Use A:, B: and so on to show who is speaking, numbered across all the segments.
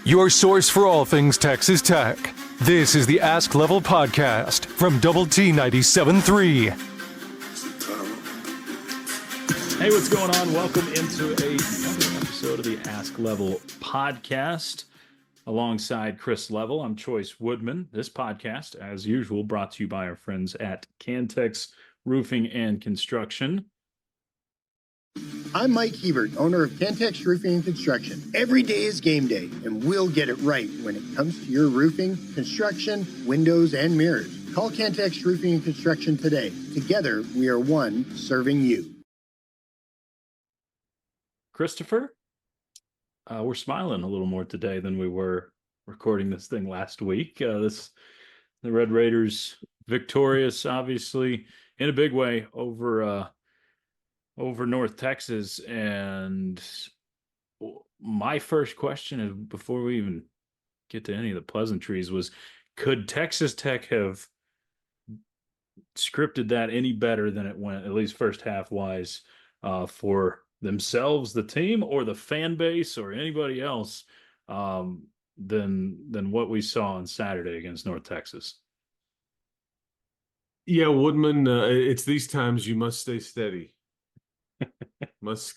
A: Your source for all things Texas Tech. This is the Ask Level podcast from Double T 97.3.
B: Hey, what's going on? Welcome into another episode of the Ask Level podcast. Alongside Chris Level, I'm Chois Woodman. This podcast, as usual, brought to you by our friends at Cantex Roofing and Construction.
C: I'm Mike Hebert, owner of Cantex Roofing and Construction. Every day is game day, and we'll get it right when it comes to your roofing, construction, windows, and mirrors. Call Cantex Roofing and Construction today. Together, we are one serving you.
B: Christopher, we're smiling a little more today than we were recording this thing last week. The Red Raiders victorious, obviously, in a big way over North Texas. And my first question is, before we even get to any of the pleasantries, was could Texas Tech have scripted that any better than it went, at least first half wise, for themselves, the team, or the fan base, or anybody else, than what we saw on Saturday against North Texas?
D: Yeah, Woodman, it's these times you must stay steady. must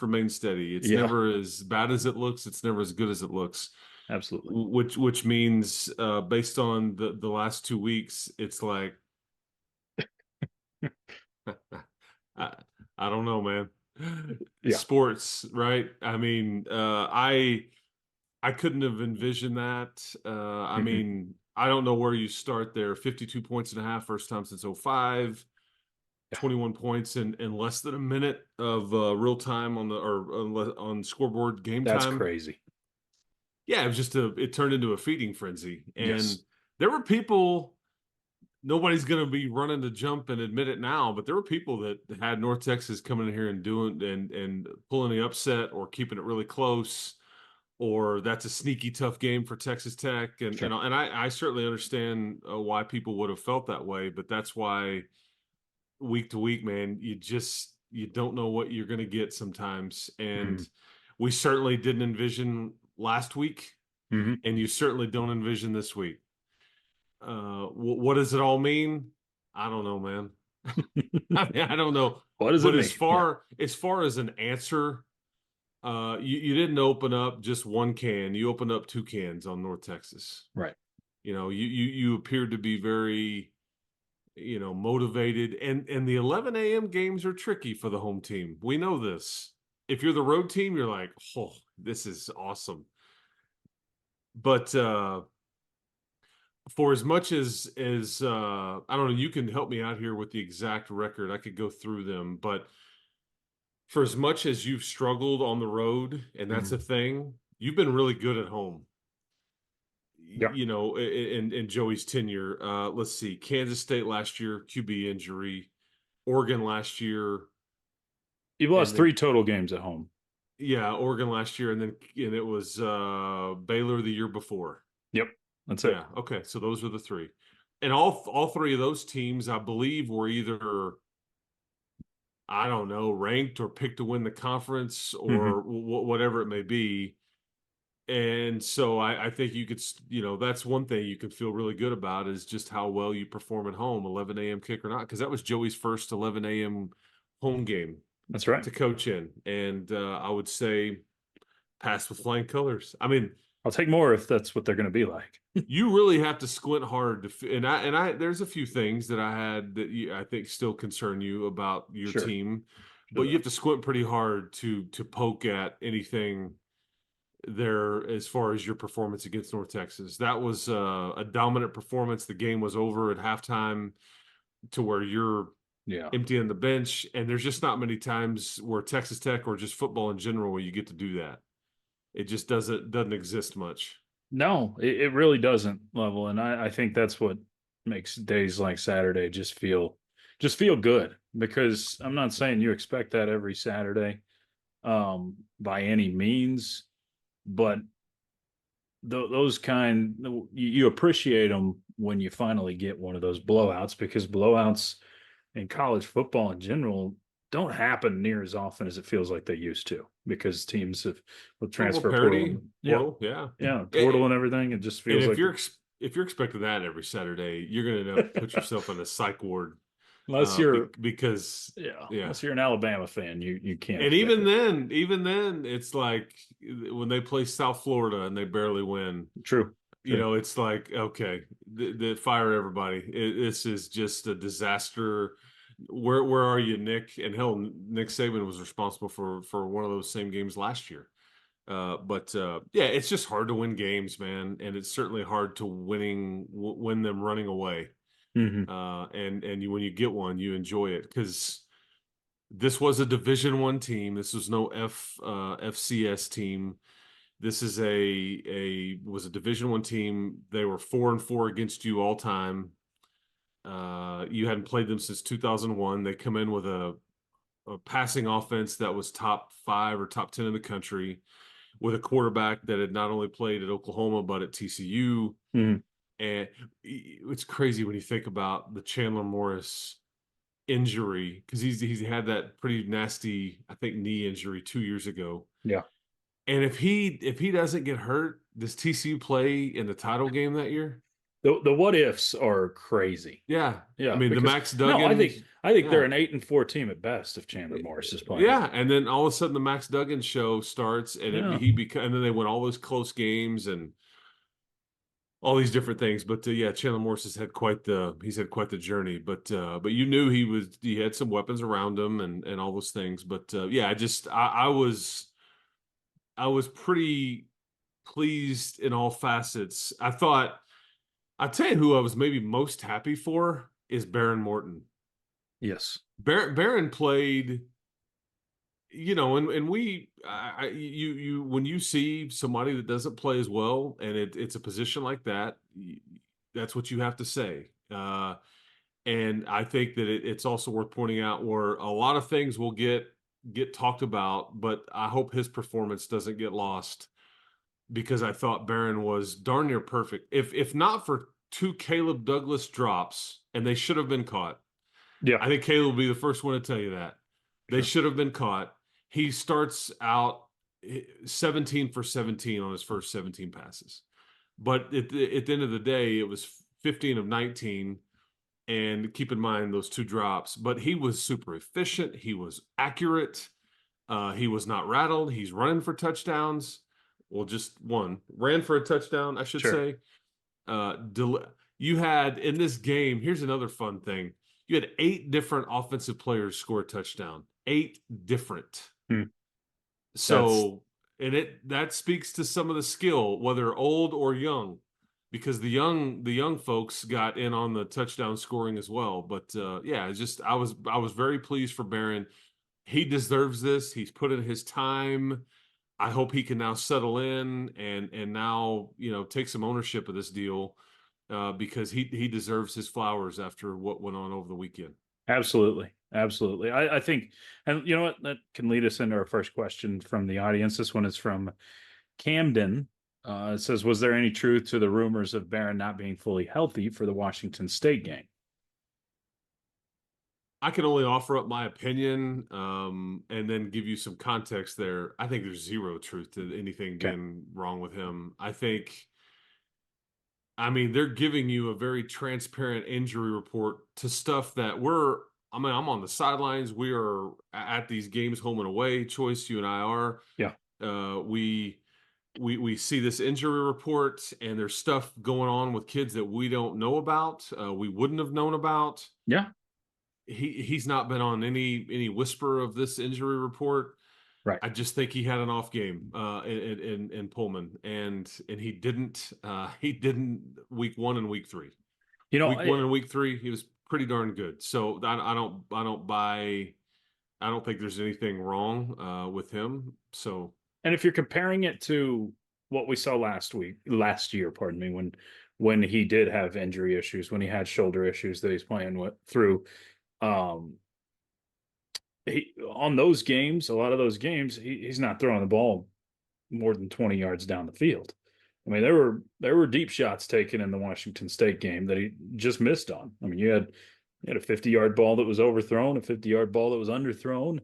D: remain steady. It's never as bad as it looks. It's never as good as it looks.
B: Absolutely.
D: Which means, based on the last 2 weeks, it's like, I don't know, man.
B: Yeah.
D: Sports, right? I mean, I couldn't have envisioned that. I mean, I don't know where you start there. 52 points and a half, first time since 2005. 21 points in less than a minute of real time on scoreboard game time.
B: That's crazy.
D: Yeah, it was it turned into a feeding frenzy. And
B: Yes.
D: There were people, nobody's going to be running to jump and admit it now, but there were people that had North Texas coming in here and doing and pulling the upset or keeping it really close, or that's a sneaky tough game for Texas Tech. And
B: Sure.
D: and I certainly understand why people would have felt that way, but that's why week to week, man, you don't know what you're going to get sometimes. And we certainly didn't envision last week, and you certainly don't envision this week. What does it all mean? I don't know, man. I don't know.
B: What does it mean?
D: As far as an answer, you didn't open up just one can. You opened up 2 cans on North Texas.
B: Right.
D: You know, you appeared to be very, motivated, and the 11 a.m. games are tricky for the home team. We know this. If you're the road team, you're like, oh, this is awesome. But for as much as I don't know, you can help me out here with the exact record. I could go through them, but for as much as you've struggled on the road, and that's a thing, you've been really good at home.
B: Yeah.
D: In Joey's tenure, let's see, Kansas State last year, QB injury. Oregon last year.
B: You've lost 3 total games at home.
D: Yeah, Oregon last year, and it was Baylor the year before.
B: Yep, that's it.
D: Yeah, okay, so those are the 3. And all 3 of those teams, I believe, were either, I don't know, ranked or picked to win the conference or whatever it may be. And so I think you could, that's one thing you can feel really good about, is just how well you perform at home, 11 a.m. kick or not, because that was Joey's first 11 a.m. home game.
B: That's right.
D: To coach in. And I would say pass with flying colors. I mean,
B: I'll take more if that's what they're going to be like.
D: You really have to squint hard and I there's a few things that I had that I think still concern you about your team, but you have to squint pretty hard to poke at anything there as far as your performance against North Texas. That was a dominant performance. The game was over at halftime to where you're emptying the bench, and there's just not many times where Texas Tech or just football in general where you get to do that. It just doesn't exist much.
B: No, it really doesn't, Level, and I think that's what makes days like Saturday just feel good, because I'm not saying you expect that every Saturday by any means, but those you appreciate them when you finally get one of those blowouts, because blowouts in college football in general, don't happen near as often as it feels like they used to, because teams have with
D: A little
B: transfer
D: parity
B: portal.
D: portal, yeah.
B: Yeah, portal and everything. It just
D: And
B: feels like
D: if you're expecting that every Saturday, you're going to put yourself in a psych ward,
B: unless you're
D: because
B: unless you're an Alabama fan, you can't
D: And
B: expect it.
D: even then, it's like when they play South Florida and they barely win.
B: True.
D: It's like, okay, fire everybody. This is just a disaster. Where are you, Nick? And hell, Nick Saban was responsible for one of those same games last year. But yeah, it's just hard to win games, man, and it's certainly hard to win them running away.
B: Mm-hmm.
D: And when you get one, you enjoy it, because this was a Division I team. This was no FCS team. This is was a Division I team. They were 4-4 against you all time. You hadn't played them since 2001. They come in with a passing offense that was top 5 or top 10 in the country, with a quarterback that had not only played at Oklahoma but at TCU.
B: Mm-hmm.
D: And it's crazy when you think about the Chandler Morris injury, because he's had that pretty nasty, I think, knee injury 2 years ago.
B: Yeah.
D: And if he doesn't get hurt, does TCU play in the title game that year?
B: The what ifs are crazy.
D: Yeah.
B: Yeah.
D: I mean, the Max Duggan.
B: No, I think
D: yeah.
B: they're an 8-4 team at best if Chandler Morris is playing.
D: Yeah, and then all of a sudden the Max Duggan show starts, and and then they win all those close games and all these different things. But yeah, Chandler Morris has had quite the journey. But you knew he had some weapons around him and all those things. But yeah, I was pretty pleased in all facets. I'd tell you who I was maybe most happy for is Behren Morton.
B: Yes.
D: Behren played, and when you see somebody that doesn't play as well, and it's a position like that, that's what you have to say. And I think that it's also worth pointing out where a lot of things will get talked about, but I hope his performance doesn't get lost, because I thought Behren was darn near perfect. If not for 2 Caleb Douglas drops, and they should have been caught.
B: Yeah.
D: I think Caleb will be the first one to tell you that. They should have been caught. He starts out 17 for 17 on his first 17 passes. But at the end of the day, it was 15 of 19. And keep in mind those 2 drops. But he was super efficient. He was accurate. He was not rattled. He's running for touchdowns. Well, just one. Ran for a touchdown, I should say. You had in this game, here's another fun thing. You had 8 different offensive players score a touchdown. 8 different. So, that speaks to some of the skill, whether old or young, because the young folks got in on the touchdown scoring as well. But yeah, I was very pleased for Behren. He deserves this. He's put in his time. I hope he can now settle in and now, take some ownership of this deal, because he deserves his flowers after what went on over the weekend.
B: Absolutely. I think, and you know what, that can lead us into our first question from the audience. This one is from Camden. It says, was there any truth to the rumors of Behren not being fully healthy for the Washington State game?
D: I can only offer up my opinion, and then give you some context there. I think there's zero truth to anything being wrong with him. They're giving you a very transparent injury report to stuff that I'm on the sidelines. We are at these games home and away. Choice, you and I are.
B: Yeah.
D: We see this injury report, and there's stuff going on with kids that we don't know about. We wouldn't have known about.
B: Yeah.
D: He's not been on any whisper of this injury report.
B: Right.
D: I just think he had an off game in Pullman, and he didn't week 1 and week 3. Week 1 and week 3, he was pretty darn good. So I don't think there's anything wrong with him. So,
B: and if you're comparing it to what we saw last year, pardon me, when he did have injury issues, when he had shoulder issues that he's playing through, on those games, a lot of those games, he's not throwing the ball more than 20 yards down the field. I mean, there were deep shots taken in the Washington State game that he just missed on. I mean, you had He had a 50-yard ball that was overthrown, a 50-yard ball that was underthrown.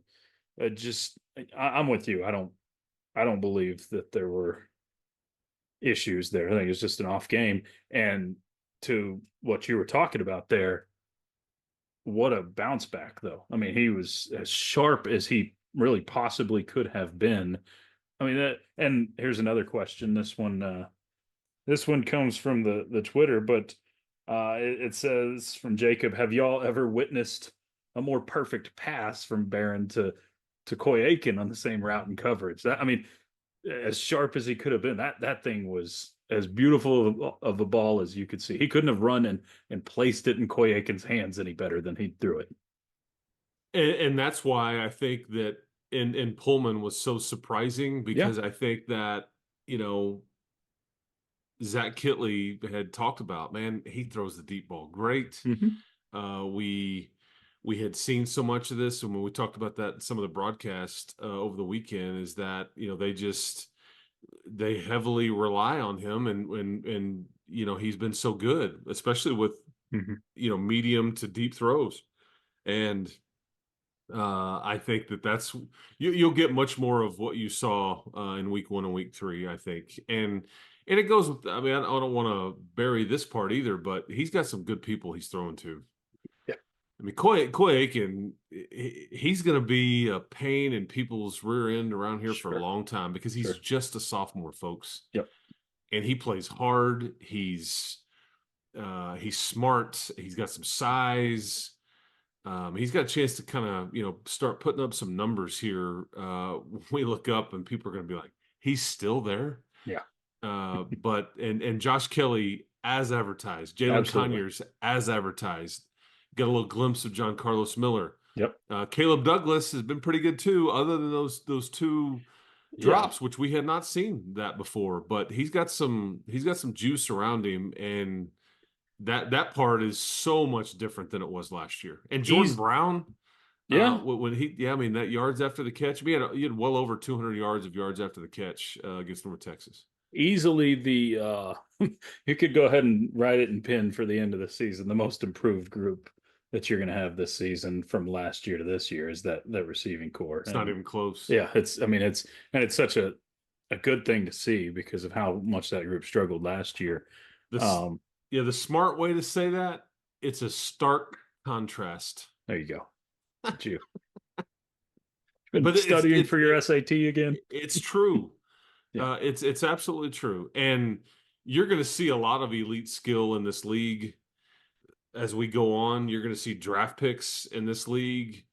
B: I'm with you. I don't believe that there were issues there. I think it's just an off game. And to what you were talking about there, what a bounce back, though. I mean, he was as sharp as he really possibly could have been. I mean, and here's another question. This one comes from the Twitter, but it says from Jacob, have y'all ever witnessed a more perfect pass from Behren to Coy Aiken on the same route and coverage? I mean, as sharp as he could have been, that thing was as beautiful of a ball as you could see. He couldn't have run and placed it in Coy Aiken's hands any better than he threw it.
D: And that's why I think that in Pullman was so surprising, because I think that, Zach Kitley had talked about, man, he throws the deep ball great. We had seen so much of this, and when we talked about that in some of the broadcast over the weekend, is that they heavily rely on him, and he's been so good, especially with medium to deep throws, and I think that's you'll get much more of what you saw in week 1 and week 3, I think, and it goes with. I mean, I don't want to bury this part either, but he's got some good people he's throwing to. I mean, Coy Aiken, he's going to be a pain in people's rear end around here for a long time, because he's just a sophomore, folks.
B: Yep.
D: And he plays hard. He's smart. He's got some size. He's got a chance to kind of, start putting up some numbers here. When we look up and people are going to be like, he's still there.
B: Yeah.
D: But Josh Kelly, as advertised, Jalen Conyers, as advertised. Got a little glimpse of John Carlos Miller.
B: Yep.
D: Caleb Douglas has been pretty good too, other than those two drops, which we had not seen that before. But he's got some juice around him, and that part is so much different than it was last year. And Jordan Brown, when I mean, that yards after the catch, he had well over 200 yards after the catch against North Texas.
B: Easily you could go ahead and write it in pen for the end of the season. The most improved group that you're going to have this season from last year to this year is that receiving core.
D: It's not even close.
B: Yeah, it's such a good thing to see because of how much that group struggled last year.
D: The smart way to say that, it's a stark contrast.
B: There you go. But you been studying for your SAT again?
D: It's true.
B: Yeah.
D: It's absolutely true. And you're going to see a lot of elite skill in this league as we go on. You're going to see draft picks in this league.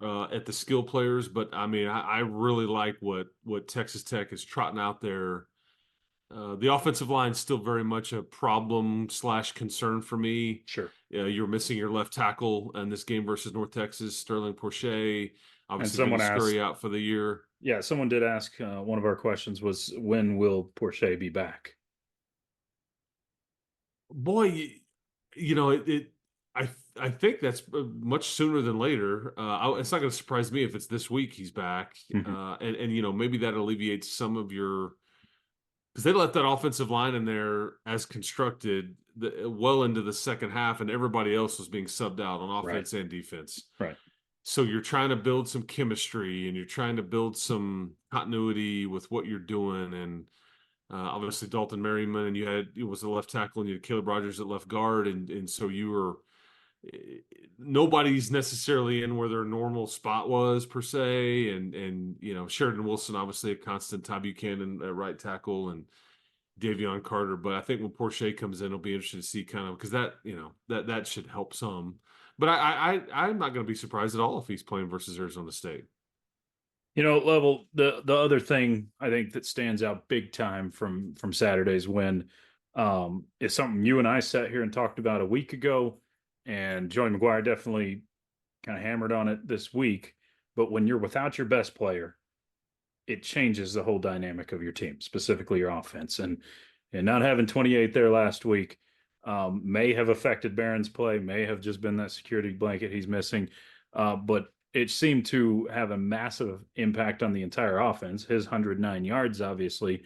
D: At the skill players. But I mean, I really like what Texas Tech is trotting out there. The offensive line is still very much a problem / concern for me.
B: Sure.
D: You're missing your left tackle in this game versus North Texas, Sterling Porche. Obviously,
B: someone
D: scurry out for the year.
B: Yeah, someone did ask. One of our questions was, when will Porche be back?
D: Boy, I think that's much sooner than later. It's not going to surprise me if it's this week he's back, and maybe that alleviates some of your, because they left that offensive line in there as constructed well into the second half, and everybody else was being subbed out on offense and defense.
B: Right.
D: So you're trying to build some chemistry, and you're trying to build some continuity with what you're doing, and obviously Dalton Merriman, and it was the left tackle, and you had Caleb Rogers at left guard, and so you were. Nobody's necessarily in where their normal spot was per se, and Sheridan Wilson, obviously a constant, Ty Buchanan at right tackle, and Davion Carter. But I think when Porche comes in, it'll be interesting to see kind of, because that should help some. But I'm not going to be surprised at all if he's playing versus Arizona State.
B: Level, the other thing I think that stands out big time from Saturday's win is something you and I sat here and talked about a week ago. And Joey McGuire definitely kind of hammered on it this week. But when you're without your best player, it changes the whole dynamic of your team, specifically your offense. And not having 28 there last week may have affected Beren's play, may have just been that security blanket he's missing. But it seemed to have a massive impact on the entire offense. His 109 yards, obviously.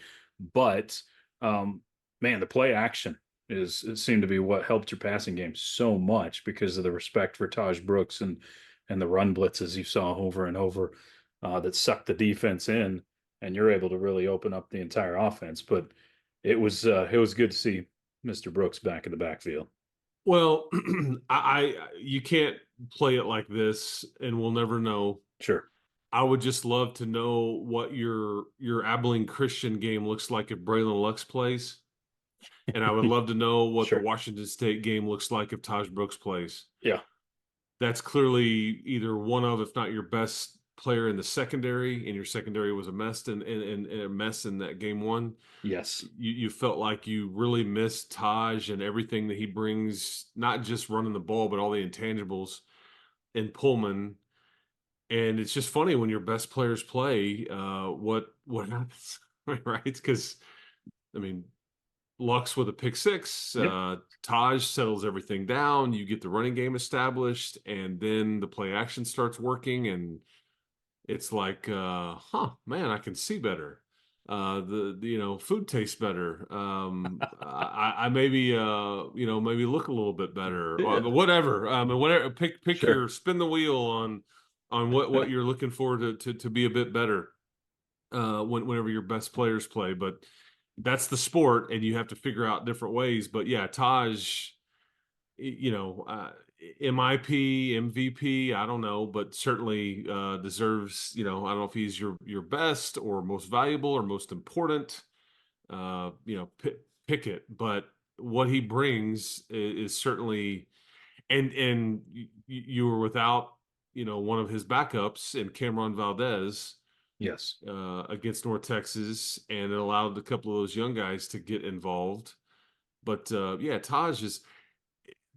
B: But, the play action it seemed to be what helped your passing game so much because of the respect for Taj Brooks and the run blitzes you saw over and over that sucked the defense in, and you're able to really open up the entire offense. But it was good to see Mr. Brooks back in the backfield.
D: Well, you can't play it like this, and we'll never know.
B: Sure.
D: I would just love to know what your Abilene Christian game looks like if Braylon Lux plays. And I would love to know what the
B: Sure.
D: Washington State game looks like if Taj Brooks plays.
B: Yeah.
D: That's clearly either one of, if not your best player in the secondary, and your secondary was a mess and a mess in that game one.
B: Yes.
D: You felt like you really missed Taj and everything that he brings, not just running the ball, but all the intangibles in Pullman. And it's just funny when your best players play, what happens, right? Because I mean, Lux with a pick six,
B: Yep.
D: Taj settles everything down. You get the running game established, and then the play action starts working, and it's like, man, I can see better. Food tastes better. I maybe maybe look a little bit better, or
B: Yeah.
D: whatever. Whatever. Pick
B: Sure.
D: your spin the wheel on what you're looking for to be a bit better. Whenever your best players play, but that's the sport, and you have to figure out different ways. But yeah, Taj, MIP, MVP, I don't know, but certainly deserves, I don't know if he's your best or most valuable or most important, pick it. But what he brings is certainly, and you were without, one of his backups in Cameron Valdez
B: Yes.
D: against North Texas, and it allowed a couple of those young guys to get involved. But yeah, Taj is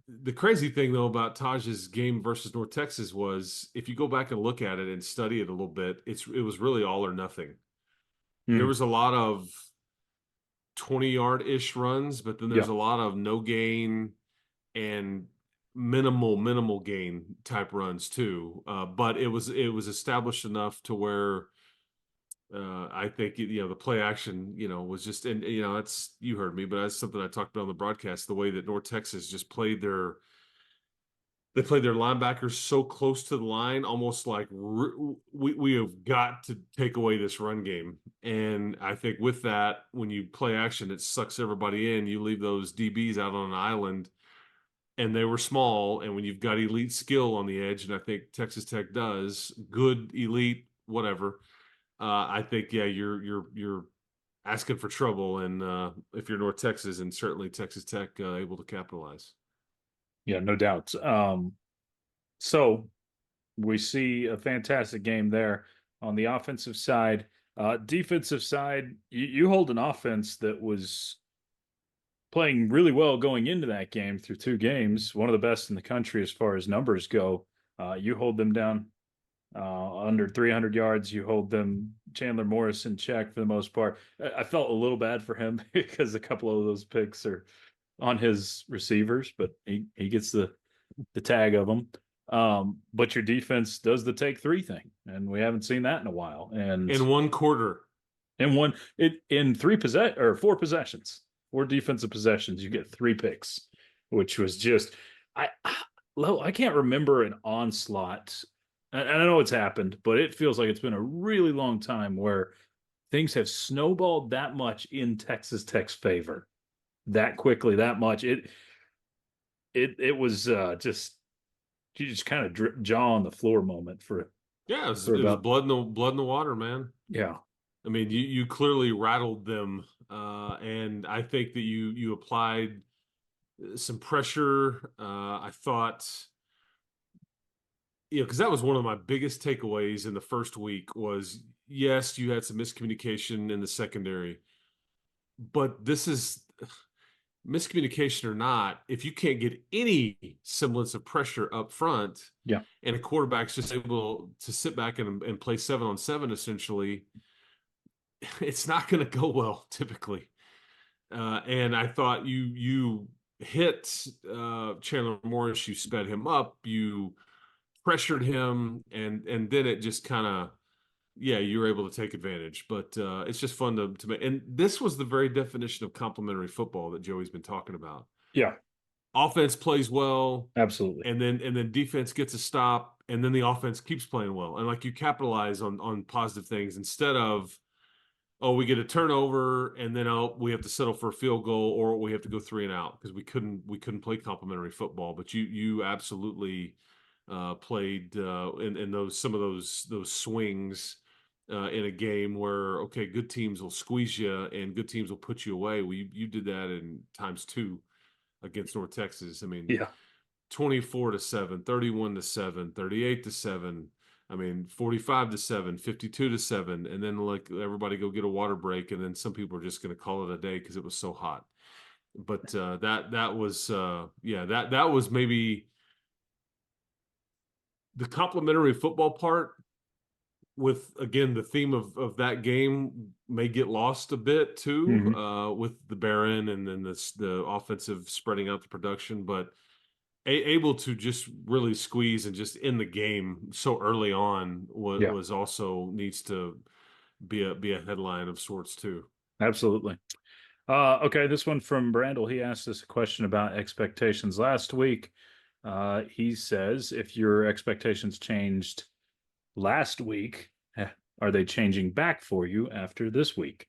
D: the crazy thing though about Taj's game versus North Texas was if you go back and look at it and study it a little bit, it was really all or nothing. There
B: Mm.
D: was a lot of 20-yard-ish runs, but then there's
B: Yeah.
D: a lot of no gain and minimal gain type runs too. But it was established enough to where I think the play action was just, and that's, you heard me, but that's something I talked about on the broadcast. The way that North Texas just played their linebackers so close to the line, almost like we have got to take away this run game. And I think with that, when you play action, it sucks everybody in. You leave those DBs out on an island, and they were small. And when you've got elite skill on the edge, and I think Texas Tech does, good elite whatever. I think you're asking for trouble, and if you're North Texas, and certainly Texas Tech able to capitalize.
B: Yeah, no doubt. So we see a fantastic game there on the offensive side. Defensive side, you hold an offense that was playing really well going into that game through two games, one of the best in the country as far as numbers go. You hold them down under 300 yards. You hold them, Chandler Morris, in check for the most part. I felt a little bad for him because a couple of those picks are on his receivers, but he gets the tag of them. But your defense does the take three thing, and we haven't seen that in a while. And
D: In one quarter,
B: in four possessions, four defensive possessions, you get three picks, which was just I can't remember an onslaught. And I know it's happened, but it feels like it's been a really long time where things have snowballed that much in Texas Tech's favor, that quickly, that much. It was just you just kind of jaw on the floor moment for
D: yeah, it was
B: about
D: blood in the water, man.
B: yeah.
D: I mean, you clearly rattled them, and I think that you applied some pressure. I thought, because that was one of my biggest takeaways in the first week was, yes, you had some miscommunication in the secondary, but this is miscommunication or not, if you can't get any semblance of pressure up front,
B: Yeah.
D: and a quarterback's just able to sit back and play 7-on-7 essentially, it's not going to go well typically. And I thought you hit Chandler Morris, you sped him up, you pressured him, and then it just kind of you were able to take advantage. But it's just fun to make. And this was the very definition of complementary football that Joey's been talking about.
B: Yeah,
D: Offense plays well,
B: absolutely.
D: and then defense gets a stop, and then the offense keeps playing well, and like you capitalize on positive things instead of, oh, we get a turnover and then we have to settle for a field goal, or we have to go 3 and out, because we couldn't play complementary football. But you absolutely played in those some of those swings in a game where, okay, good teams will squeeze you and good teams will put you away. Well, you did that in times 2 against North Texas. I mean,
B: Yeah.
D: 24-7, 31-7, 38-7. I mean, 45-7, 52-7, and then like everybody go get a water break, and then some people are just going to call it a day because it was so hot. But that was that was maybe the complimentary football part. With, again, the theme of that game may get lost a bit too, with the Behren and then the offensive spreading out the production, but able to just really squeeze and just in the game so early on was also needs to be a headline of sorts too.
B: Absolutely. Okay, this one from Brandel. He asked us a question about expectations last week. He says, if your expectations changed last week, are they changing back for you after this week?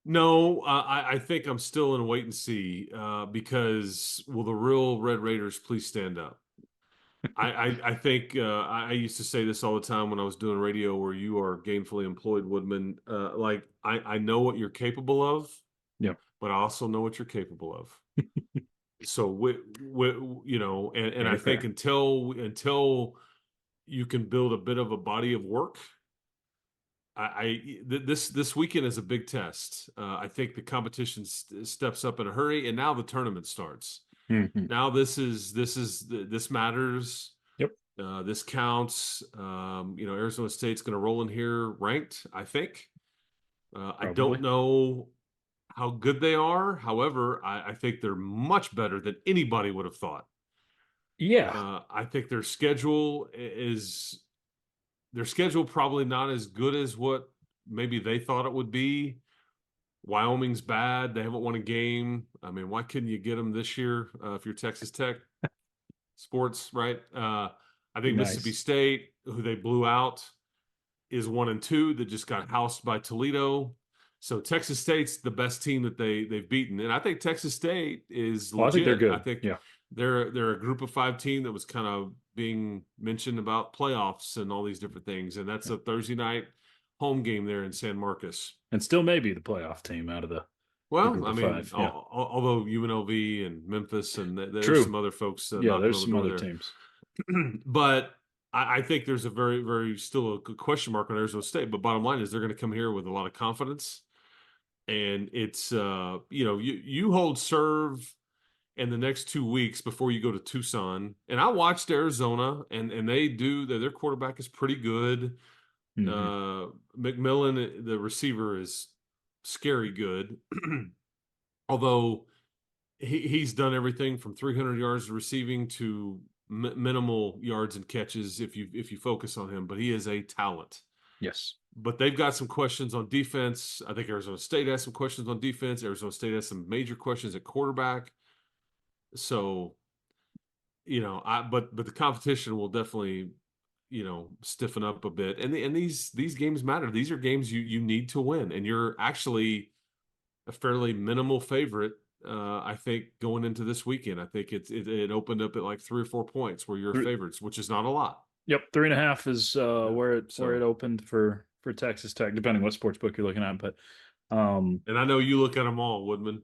D: No, I think I'm still in wait and see, because will the real Red Raiders please stand up? I think I used to say this all the time when I was doing radio, where you are gainfully employed, Woodman. Like I know what you're capable of, but I also know what you're capable of. So you know, and I think until you can build a bit of a body of work, this weekend is a big test. I think the competition steps up in a hurry, and now the tournament starts. Now this matters.
B: Yep.
D: This counts. You know, Arizona State's going to roll in here ranked, I think. I don't know how good they are. However, I think they're much better than anybody would have thought.
B: Yeah.
D: I think their schedule probably not as good as what maybe they thought it would be. Wyoming's bad. They haven't won a game. I mean, why couldn't you get them this year if you're Texas Tech sports, right? I think Mississippi State, who they blew out, is 1-2 that just got housed by Toledo. So Texas State's the best team that they've beaten, and I think Texas State is legit.
B: I think they're good.
D: I think they're a group of 5 team that was kind of being mentioned about playoffs and all these different things, and that's a Thursday night home game there in San Marcos,
B: and still maybe the playoff team out of the
D: I mean, 5, although UNLV and Memphis and there's some other folks,
B: there's some other teams,
D: but I think there's a very, very still a good question mark on Arizona State. But bottom line is they're going to come here with a lot of confidence. And it's, you know, you hold serve in the next 2 weeks before you go to Tucson. And I watched Arizona, and they do, their quarterback is pretty good. McMillan, the receiver, is scary good. Although he's done everything from 300 yards receiving to minimal yards and catches if you focus on him, but he is a talent.
B: Yes.
D: But they've got some questions on defense. I think Arizona State has some questions on defense. Arizona State has some major questions at quarterback. So, you know, but the competition will definitely, you know, stiffen up a bit. And these games matter. These are games you need to win, and you're actually a fairly minimal favorite. I think going into this weekend, I think it opened up at like 3 or 4 points where you're favorites, which is not a lot.
B: Yep, 3.5 is where it opened for Texas Tech, depending what sports book you're looking at. But
D: and I know you look at them all, Woodman.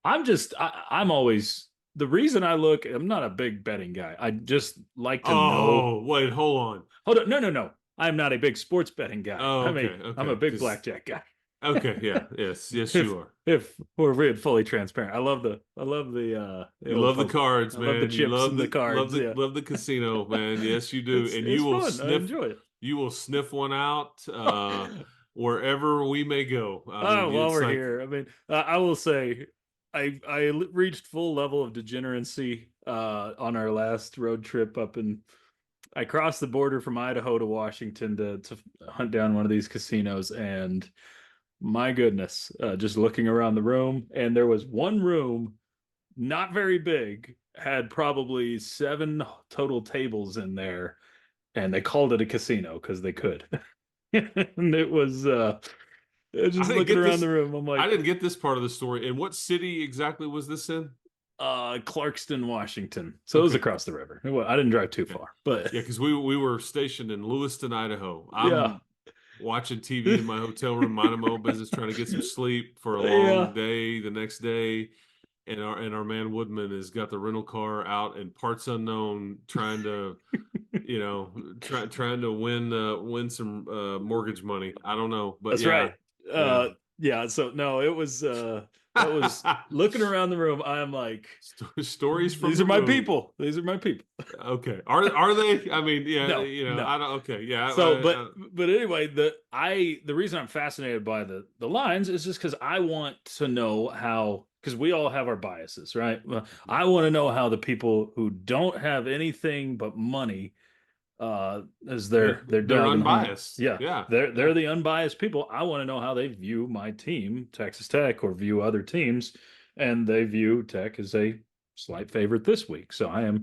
B: I'm always, the reason I look, I'm not a big betting guy. I just like to know.
D: Oh, wait, hold on.
B: No. I'm not a big sports betting guy.
D: Oh, okay,
B: I'm a big blackjack guy.
D: Okay, yeah, yes, you are.
B: If we're really fully transparent, I love the
D: you love the cards, man.
B: I love the chips and the cards.
D: Love the casino, man. Yes, you do. And
B: you will sniff. I enjoy it.
D: You will sniff one out wherever we may go.
B: While we're here, I mean, I will say, I reached full level of degeneracy on our last road trip up in I crossed the border from Idaho to Washington to hunt down one of these casinos, and my goodness, just looking around the room, and there was one room, not very big, had probably 7 total tables in there, and they called it a casino because they could. And it was
D: I
B: just
D: didn't
B: looking
D: get
B: around
D: this.
B: the room. I'm
D: I
B: like,
D: didn't get this part of the story. And what city exactly was this in?
B: Clarkston, Washington. So it was
D: Okay,
B: across the river. I didn't drive too
D: okay.
B: far, but
D: Yeah, because we were stationed in Lewiston, Idaho.
B: yeah,
D: I'm watching TV in my hotel room, minding my own business, trying to get some sleep for a long
B: yeah.
D: day the next day. And our man Woodman has got the rental car out and parts unknown, trying to, trying to win some mortgage money. I don't know, but
B: That's right.
D: yeah, yeah.
B: Yeah. So no, it was that was looking around the room. I'm like,
D: Stories from
B: these
D: the
B: are my
D: room.
B: people. These are my people.
D: Okay, are they? I mean, yeah,
B: No, no.
D: I don't. Okay, yeah.
B: So, but anyway, the reason I'm fascinated by the lines is just because I want to know how, because we all have our biases, right? Well, I want to know how the people who don't have anything but money as their
D: they're
B: dog in the hunt.
D: unbiased.
B: Yeah,
D: Yeah,
B: they're the unbiased people. I want to know how they view my team, Texas Tech, or view other teams, and they view Tech as a slight favorite this week. So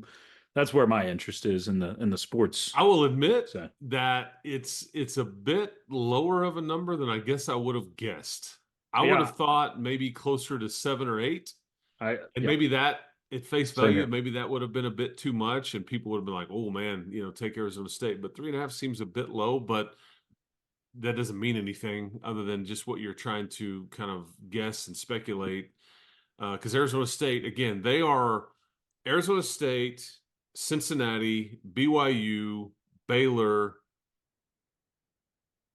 B: that's where my interest is in the sports.
D: I will admit
B: So,
D: that it's a bit lower of a number than I guess I would have guessed. I would
B: yeah,
D: have thought maybe closer to 7 or 8, and
B: yeah,
D: maybe that at face
B: same
D: value,
B: here.
D: maybe that would have been a bit too much, and people would have been like, "Oh man, take Arizona State." But 3.5 seems a bit low, but that doesn't mean anything other than just what you're trying to kind of guess and speculate. Because Arizona State, again, they are Arizona State, Cincinnati, BYU, Baylor.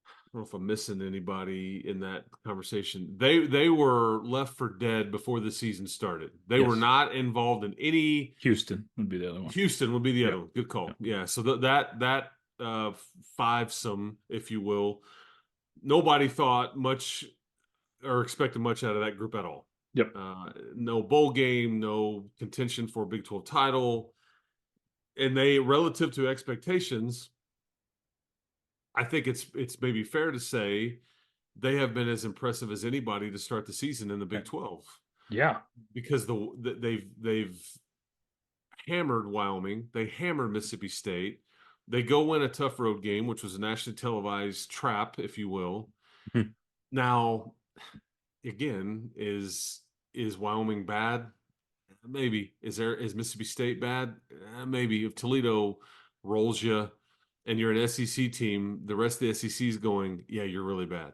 D: I don't know if I'm missing anybody in that conversation. They were left for dead before the season started. They were
B: Yes,
D: not involved in any.
B: Houston would be the other one.
D: Houston would be the
B: Yeah,
D: other one. Good
B: yeah,
D: call. Yeah. So that fivesome, if you will, nobody thought much or expected much out of that group at all.
B: yep.
D: No bowl game, no contention for a Big 12 title. And they, relative to expectations, I think it's maybe fair to say they have been as impressive as anybody to start the season in the Big 12
B: Yeah,
D: because they've hammered Wyoming, they hammered Mississippi State, they go win a tough road game, which was a nationally televised trap, if you will.
B: Mhm.
D: Now, again, is Wyoming bad? Maybe. Is Mississippi State bad? Maybe. If Toledo rolls you and you're an SEC team, the rest of the SEC is going, yeah, you're really bad.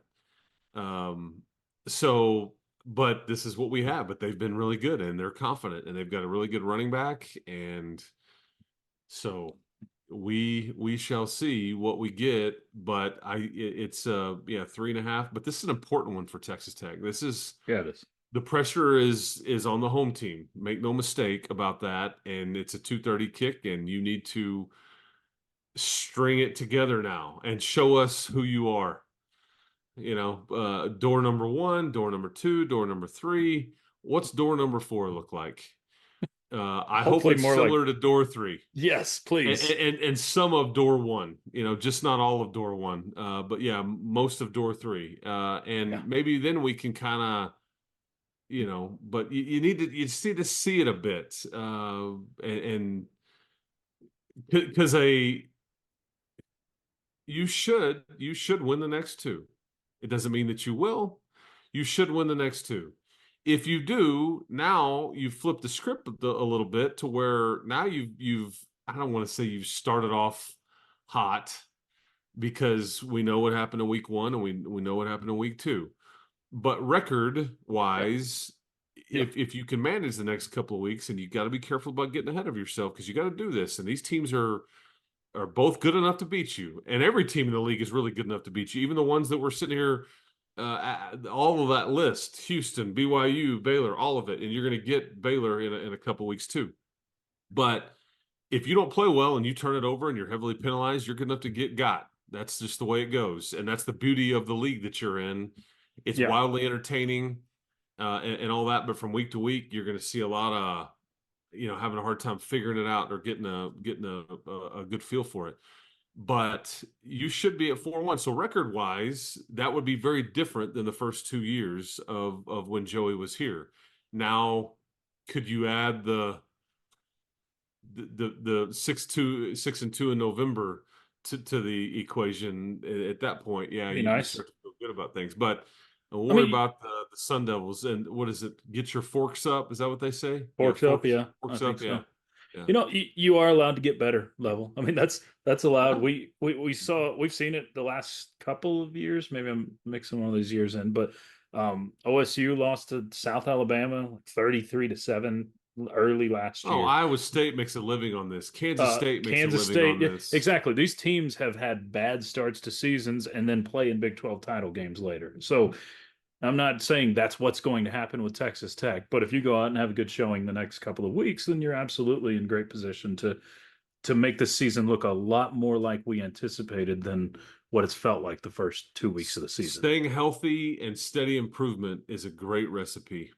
D: So, but this is what we have. But they've been really good and they're confident and they've got a really good running back. And so we shall see what we get. But it's 3.5. But this is an important one for Texas Tech. This is
B: yeah, it is.
D: the pressure is on the home team. Make no mistake about that. And it's a 2:30 kick, and you need to string it together now and show us who you are. Door number 1, door number 2, door number 3. What's door number 4 look like? I hope
B: Hopefully
D: it's
B: more like,
D: similar to door 3.
B: yes, please.
D: And some of door 1, just not all of door 1. But yeah, most of door 3. And
B: Yeah.
D: maybe then we can kind of, but you need to see it a bit, and because you should win the next 2. It doesn't mean that you will. You should win the next 2. If you do, now you flip the script a little bit to where now you've I don't want to say you've started off hot, because we know what happened in week 1 and we know what happened in week 2. But record wise,
B: Yeah.
D: if you can manage the next couple of weeks, and you got to be careful about getting ahead of yourself, because you got to do this. And these teams are both good enough to beat you, and every team in the league is really good enough to beat you. Even the ones that were sitting here, all of that list: Houston, BYU, Baylor, all of it, and you're going to get Baylor in a couple of weeks too. But if you don't play well and you turn it over and you're heavily penalized, you're good enough to get got. That's just the way it goes, and that's the beauty of the league that you're in. It's wildly entertaining, and all that, but from week to week, you're going to see a lot having a hard time figuring it out or getting a good feel for it. But you should be at 4-1. So record wise, that would be very different than the first 2 years of when Joey was here. Now, could you add the 6-2 in November to the equation at that point? Yeah,
B: Be
D: you
B: nice.
D: start to feel good about things. But don't
B: I
D: worry
B: mean,
D: about the Sun Devils. And what is it? Get your forks up. Is that what they say?
B: forks up, yeah, I
D: Forks
B: think
D: up.
B: so.
D: Yeah.
B: You are allowed to get better level. I mean, that's allowed.
D: Yeah.
B: We've seen it the last couple of years. Maybe I'm mixing one of these years in, but OSU lost to South Alabama like 33-7 early last
D: Oh,
B: year.
D: Iowa State makes a living on this. Kansas State makes
B: Kansas
D: a living on
B: State,
D: this.
B: exactly. These teams have had bad starts to seasons and then play in Big 12 title games later. So I'm not saying that's what's going to happen with Texas Tech, but if you go out and have a good showing the next couple of weeks, then you're absolutely in great position to make the season look a lot more like we anticipated than what it's felt like the first 2 weeks of the season.
D: Staying healthy and steady improvement is a great recipe.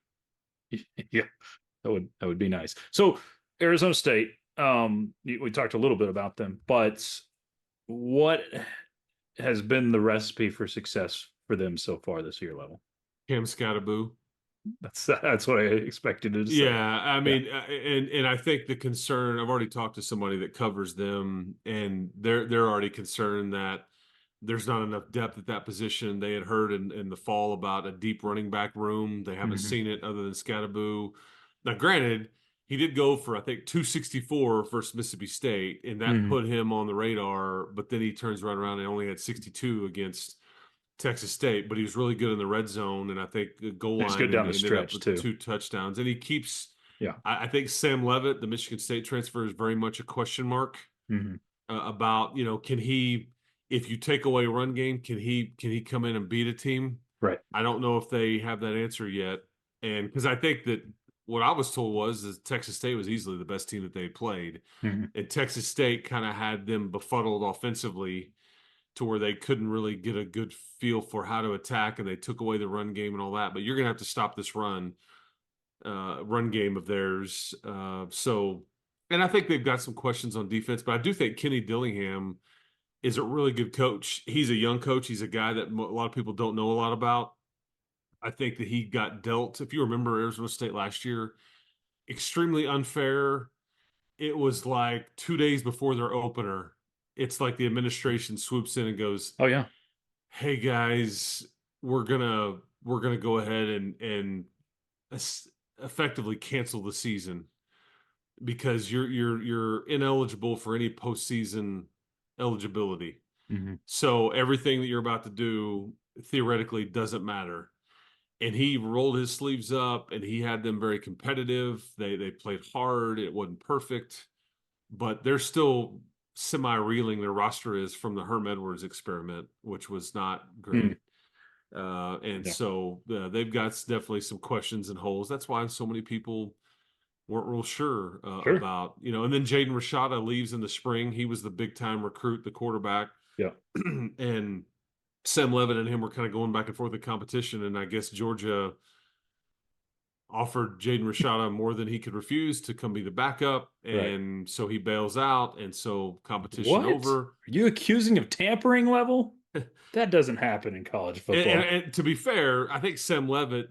B: Yeah, that would be nice. So Arizona State, we talked a little bit about them, but what has been the recipe for success for them so far this year, Level?
D: Cam Scattaboo.
B: That's what I expected to say.
D: Yeah, I mean, and I think the concern. I've already talked to somebody that covers them, and they're already concerned that there's not enough depth at that position. They had heard in the fall about a deep running back room. They haven't seen it other than Scattaboo. Now, granted, he did go for I think 264 versus Mississippi State, and that put him on the radar. But then he turns right around and only had 62 against Texas State, but he was really good in the red zone, and I think the goal
B: He's
D: line
B: good down the
D: ended up
B: stretch
D: with
B: too.
D: 2 touchdowns. And he keeps,
B: Yeah.
D: I think Sam Levitt, the Michigan State transfer, is very much a question mark about can he, if you take away run game, can he come in and beat a team?
B: Right.
D: I don't know if they have that answer yet, and because I think that what I was told was that Texas State was easily the best team that they played, and Texas State kind of had them befuddled offensively to where they couldn't really get a good feel for how to attack, and they took away the run game and all that. But you're going to have to stop this run game of theirs. And I think they've got some questions on defense, but I do think Kenny Dillingham is a really good coach. He's a young coach. He's a guy that a lot of people don't know a lot about. I think that he got dealt, if you remember Arizona State last year, extremely unfair. It was like 2 days before their opener. It's like the administration swoops in and goes,
B: "Oh yeah,
D: hey guys, we're gonna go ahead and effectively cancel the season because you're ineligible for any postseason eligibility. So everything that you're about to do theoretically doesn't matter." And he rolled his sleeves up and he had them very competitive. They played hard. It wasn't perfect, but they're still semi-reeling. Their roster is from the Herm Edwards experiment, which was not great. So they've got definitely some questions and holes. That's why so many people weren't real sure about, and then Jaden Rashada leaves in the spring. He was the big time recruit, the quarterback.
B: Yeah.
D: And Sam Levitt and him were kind of going back and forth in competition. And I guess Georgia offered Jaden Rashada more than he could refuse to come be the backup. And so he bails out. And so competition over.
B: Are you accusing of tampering, Level? That doesn't happen in college football.
D: And to be fair, I think Sam Levitt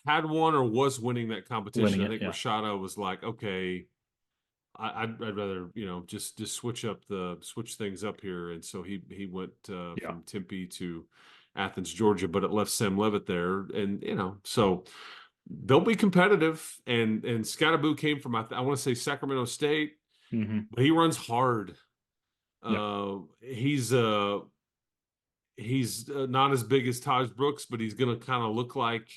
D: had won or was winning that competition. I think Rashada was like, okay, I'd rather, just switch things up here. And so he went from Tempe to Athens, Georgia, but it left Sam Levitt there. And, so they'll be competitive. And Scattaboo came from, I want to say Sacramento State, but he runs hard. He's not as big as Taj Brooks, but he's going to kind of look like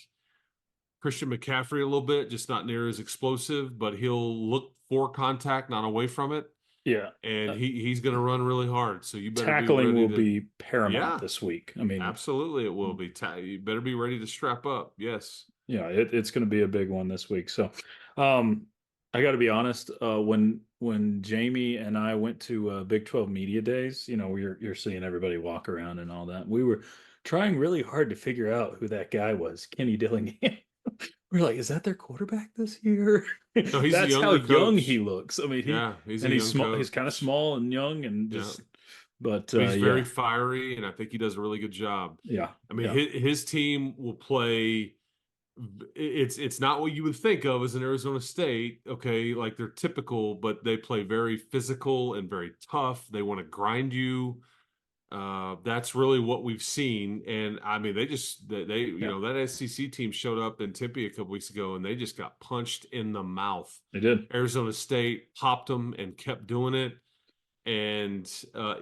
D: Christian McCaffrey a little bit, just not near as explosive, but he'll look for contact, not away from it.
B: Yeah.
D: And he's going to run really hard. So you better
B: tackling
D: be
B: will be paramount this week. I mean,
D: absolutely it will be. You better be ready to strap up. Yes.
B: Yeah, it's going to be a big one this week. So, I got to be honest. When Jamie and I went to Big 12 Media Days, you're seeing everybody walk around and all that. We were trying really hard to figure out who that guy was, Kenny Dillingham. we're like, is that their quarterback this year?
D: No, he's a
B: That's how
D: younger
B: young
D: coach.
B: he looks. I mean,
D: He's a
B: he's
D: young
B: small. He's
D: coach.
B: kind of small and young, and
D: Yeah.
B: but
D: He's
B: yeah,
D: very fiery, and I think he does a really good job.
B: yeah.
D: I mean,
B: yeah.
D: his team will play. It's not what you would think of as an Arizona State, okay? Like they're typical, but they play very physical and very tough. They want to grind you. That's really what we've seen. And I mean, they you know, that SEC team showed up in Tempe a couple weeks ago, and they just got punched in the mouth.
B: They did.
D: Arizona State popped them and kept doing it. And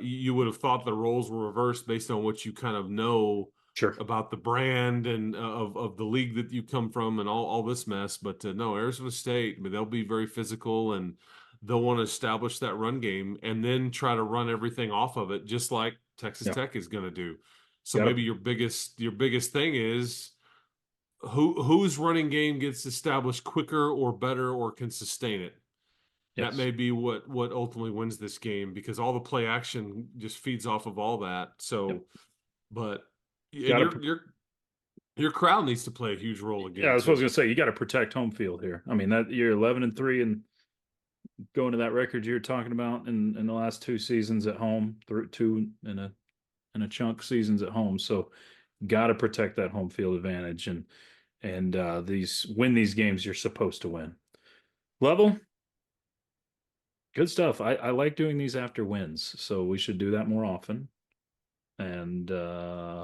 D: you would have thought the roles were reversed based on what you kind of know about the brand and of the league that you come from and all this mess. But no, Arizona State, I mean, they'll be very physical, and they'll want to establish that run game and then try to run everything off of it, just like Texas Tech is going to do. So maybe your biggest thing is whose running game gets established quicker or better or can sustain it. That may be what ultimately wins this game, because all the play action just feeds off of all that. So, but your crowd needs to play a huge role again.
B: Yeah, that's what I was going to say. You got to protect home field here. I mean, that you're 11-3 and going to that record you're talking about in the last 2 seasons at home, through 2 in a chunk seasons at home. So, got to protect that home field advantage and win these games you're supposed to win. Level. Good stuff. I like doing these after wins, so we should do that more often. And we'll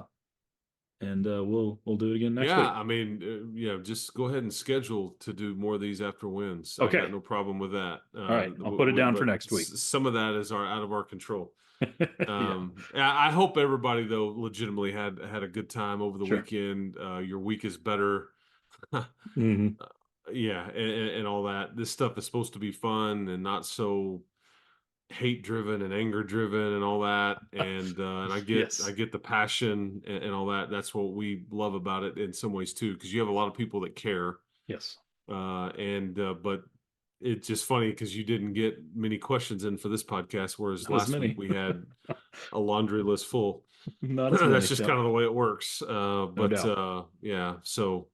B: do it again next week.
D: Yeah, I mean, just go ahead and schedule to do more of these after wins.
B: Okay.
D: I got no problem with that.
B: All right, I'll put it down for next week.
D: Some of that is out of our control. I hope everybody though legitimately had a good time over the weekend. Your week is better.
B: Mm-hmm.
D: And all that. This stuff is supposed to be fun and not so hate driven and anger driven and all that. And I get the passion and all that. That's what we love about it in some ways too, because you have a lot of people that care.
B: Yes.
D: But it's just funny because you didn't get many questions in for this podcast, whereas last week we had a laundry list full.
B: Not as many,
D: That's just kind of the way it works. So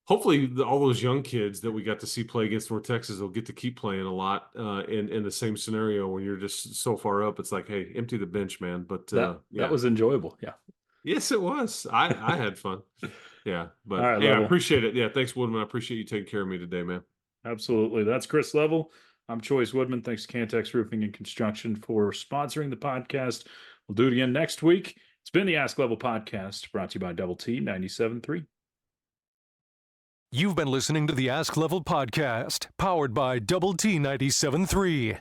D: hopefully all those young kids that we got to see play against North Texas will get to keep playing a lot in the same scenario when you're just so far up. It's like, hey, empty the bench, man. But
B: that was enjoyable. Yeah.
D: Yes, it was. I had fun. Yeah. But
B: right,
D: I appreciate it. Yeah. Thanks, Woodman. I appreciate you taking care of me today, man.
B: Absolutely. That's Chris Level. I'm Chois Woodman. Thanks to Cantex Roofing and Construction for sponsoring the podcast. We'll do it again next week. It's been the Ask Level podcast, brought to you by Double T 97.3.
A: You've been listening to the Ask Level podcast, powered by Double T 97.3.